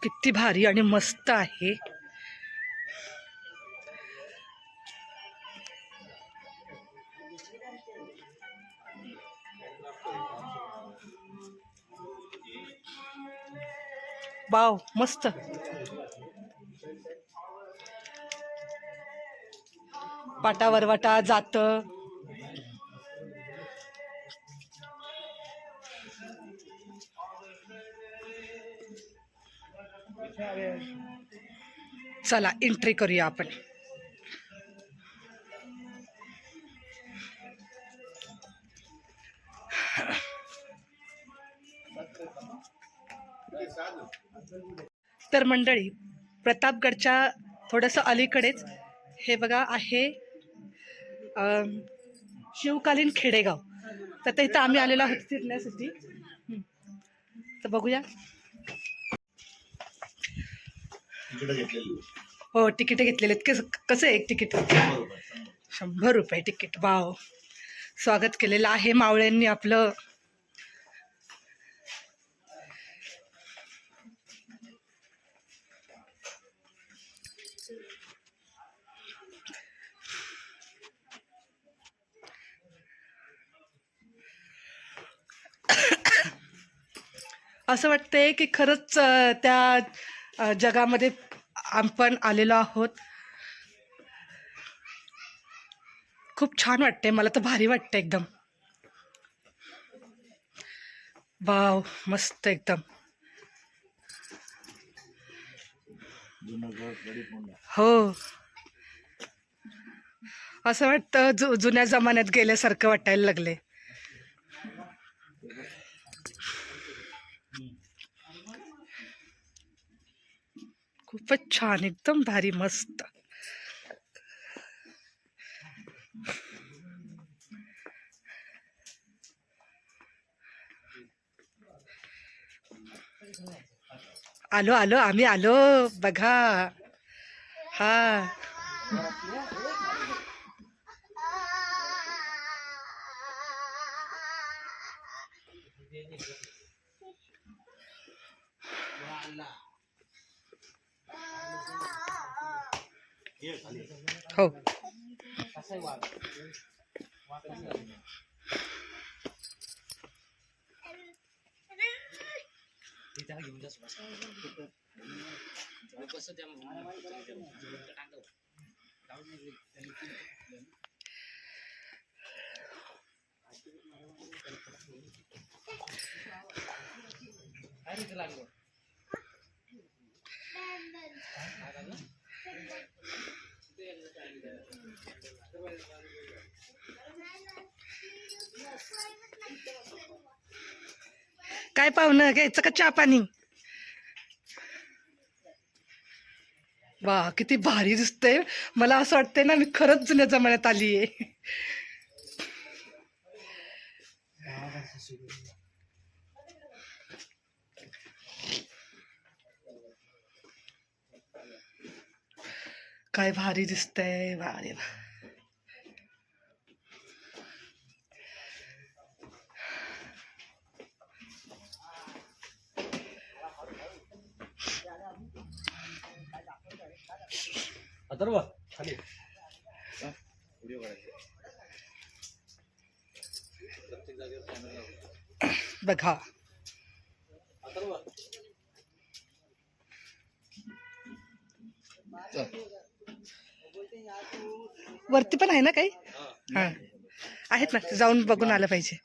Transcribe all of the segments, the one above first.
किती भारी आणि मस्त आहे. वाव, मस्त. पाटावर वाटा जात. चला एंट्री करूया आपण. तर मंडळी, प्रतापगडच्या थोडंसं अलीकडेच हे बघा आहे शिवकालीन खेडेगाव. तर इथं आम्ही आलेलो आहोत फिरण्यासाठी. तर बघूया. हो, तिकीट घेतलेले आहेत. कसं आहे एक तिकीट? 100 रुपये तिकीट. वाव, स्वागत केलेलं आहे मावळ्यांनी आपलं. असं वाटतंय की खरंच त्या जगामध्ये आपण आलेलो आहोत. खूप छान वाटतंय, मला तर भारी वाटतंय एकदम. वाव, मस्त एकदम. हो, असं वाटतं जुन्या जमान्यात गेल्यासारखं वाटायला लागले. खूपच छान, एकदम भारी, मस्त. आलो आलो आम्ही आलो बघा. हा, हो. काय पाहुणं घ्यायचं का चहा पाणी? वा, किती भारी दिसतंय. मला असं वाटतंय ना मी खरंच जुन्या जमान्यात आलीये. काय भारी दिसतंय. भारी. अथर्व खाली व्हिडिओ काढायचा. प्रत्येक जागेवर कॅमेरा बघा. अथर्व वरती पण आहे ना काही? हा, आहेत ना, जाऊन बघून आलं पाहिजे.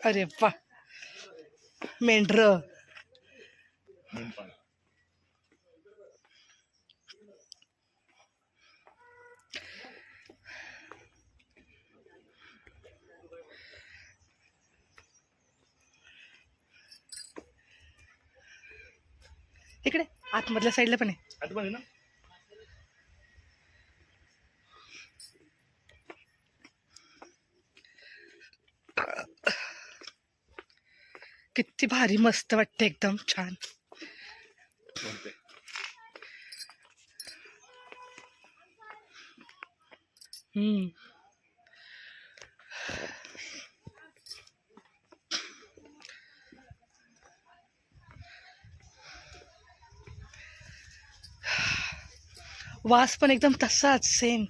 अरे वा, मेंढर. नीमपाल. इकडे आतमधल्या साईडला पण आहे. आतमध्ये ना. किती भारी मस्त वाटते, एकदम छान. कोणते? हम्म. वास पण एकदम तसाच सेम.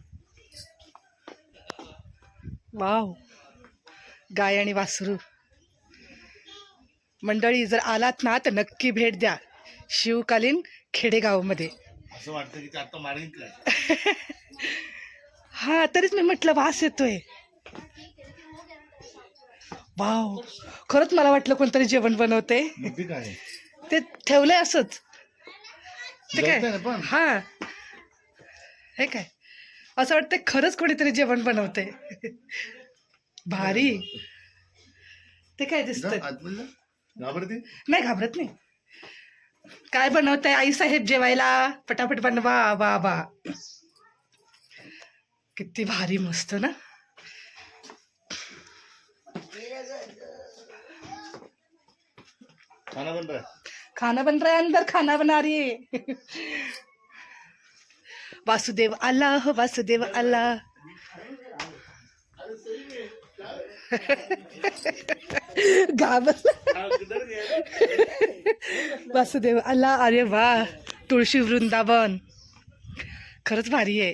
वाव. गाय आणि वासरू. मंडळी जर आलात ना तर नक्की भेट द्या शिवकालीन खेडेगावमध्ये. असं वाटतं की ते आता मारेन काय. हा तरीच मी म्हटलं वास येतोय. वाव, खरंच मला वाटलं कोणतरी जेवण बनवते. काय ते ठेवलंय असंच. ते जळतंय काय ना पण. हा हे काय असं वाटतं खरंच कोणीतरी जेवण बनवते. भारी. ते काय दिसतंय. घाबरते. नाही घाबरत नाही. काय बनवताय आई साहेब जेवायला? पटापट बनवा. वा वा, किती भारी मस्त ना. खाना बन रहा है. खाना बन रहा है, अंदर खाना बना रही है. वासुदेव आला हो, वासुदेव आला. घाबर. वासुदेव आला. अरे वा, तुळशी वृंदावन खरंच भारी आहे.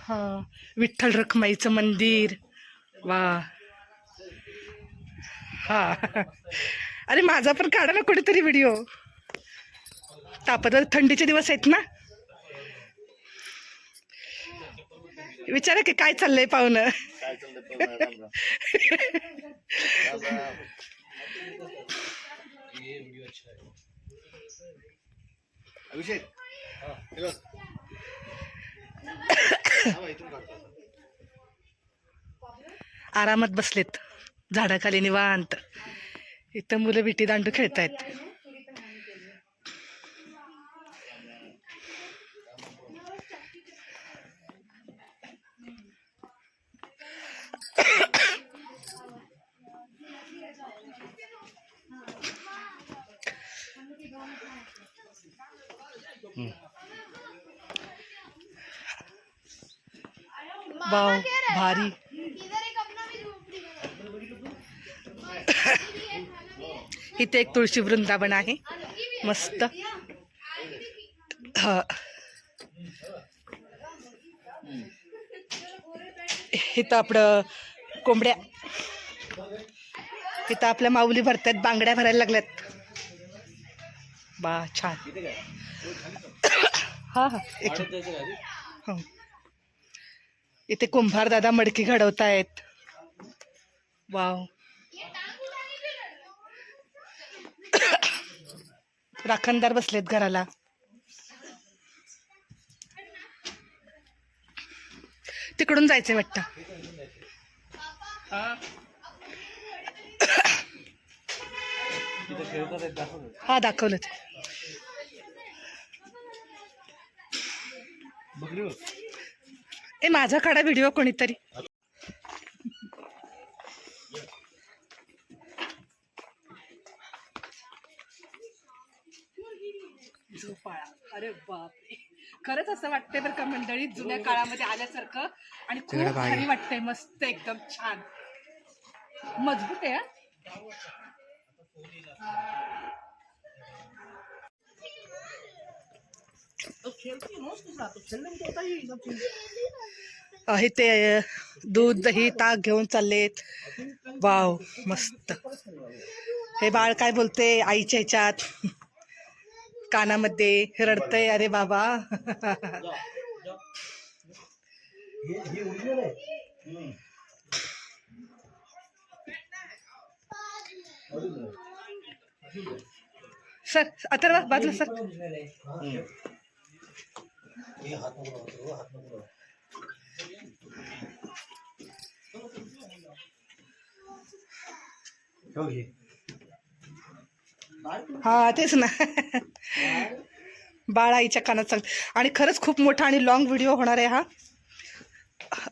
हा, विठ्ठल रखमाईचं मंदिर. वा. हा, अरे माझा पण काढा ना कुठेतरी व्हिडिओ. तापत थंडीचे दिवस आहेत ना. विचारा की काय चाललंय पाहुणं. काय चाललंय. अभिषेक. आरामात बसलेत झाडाखाली निवांत. इथं मुलं विटी दांडू खेळतायत. वाव, भारी. इथे एक तुळशी वृंदावन आहे मस्त. हा, इथं आपलं कोंबड्या. इथं आपल्या माऊली भरतात, बांगड्या भरायला लागल्यात. बा छान. हा हा, हो. इथे कुंभार दादा मडकी घडवतायत. वाव. राखणदार बसलेत घराला. तिकडून जायचंय वाटतं. हा दाखवलं. ए माझा काढा व्हिडिओ कोणीतरी. अरे बापरे, खरंच असं वाटतंय बरं का मंडळी, जुन्या काळामध्ये आल्यासारखं. आणि खूप भारी वाटतंय, मस्त एकदम छान मजबूत आहे. आहे ते दूध दही ताक घेऊन चाललेत. वाव मस्त. हे बाळ काय बोलते आईच्या ह्याच्यात कानामध्ये रडतय. अरे बाबा. सर अथर्व बाजूला सर. हा तेच ना. बाळ आईच्या कानात सांग. आणि खरंच खूप मोठा आणि लॉंग व्हिडिओ होणार आहे हा.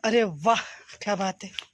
अरे वा क्या बात आहे.